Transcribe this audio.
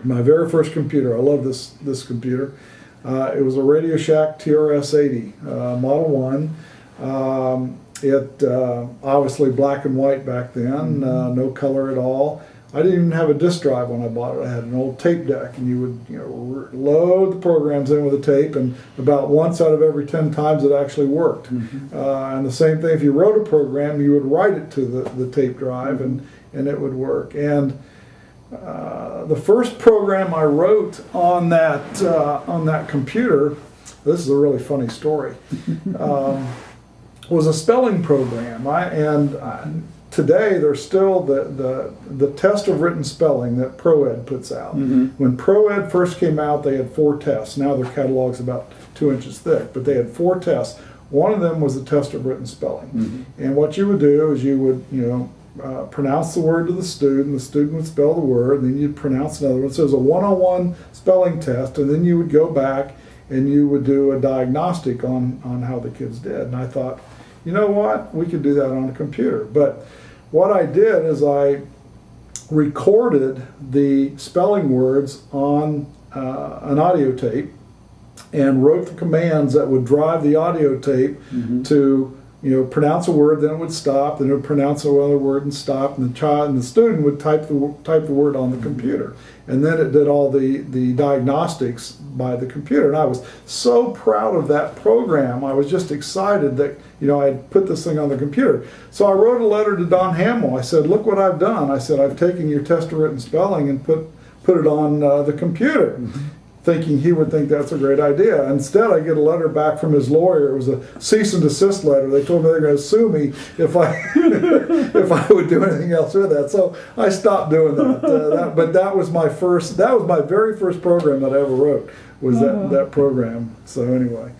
My very first computer. I love this computer. It was a Radio Shack TRS-80 Model 1. It obviously black and white back then, no color at all. I didn't even have a disk drive when I bought it. I had an old tape deck, and you would load the programs in with a tape, and about once out of every 10 times it actually worked. And the same thing, if you wrote a program, you would write it to the tape drive, and it would work. And the first program I wrote on that computer, this is a really funny story, was a spelling program. Today there's still the test of written spelling that ProEd puts out. When ProEd first came out, they had 4 tests. Now their catalog's about 2 inches thick, but they had 4 tests. One of them was the test of written spelling. And what you would do is you would pronounce the word to the student would spell the word, and then you'd pronounce another one. So it was a one-on-one spelling test, and then you would go back and you would do a diagnostic on how the kids did. And I thought, you know what, we could do that on a computer. But what I did is I recorded the spelling words on an audio tape and wrote the commands that would drive the audio tape to pronounce a word, then it would stop, then it would pronounce another word and stop, and the student would type the word on the computer, and then it did all the diagnostics by the computer. And I was so proud of that program. I was just excited that I had put this thing on the computer. So I wrote a letter to Don Hamill. I said, look what I've done. I said, I've taken your test of written spelling and put it on the computer. Thinking he would think that's a great idea. Instead, I get a letter back from his lawyer. It was a cease and desist letter. They told me they're going to sue me if I if I would do anything else with that. So I stopped doing that. But that was my very first program that I ever wrote. Was that program. So anyway.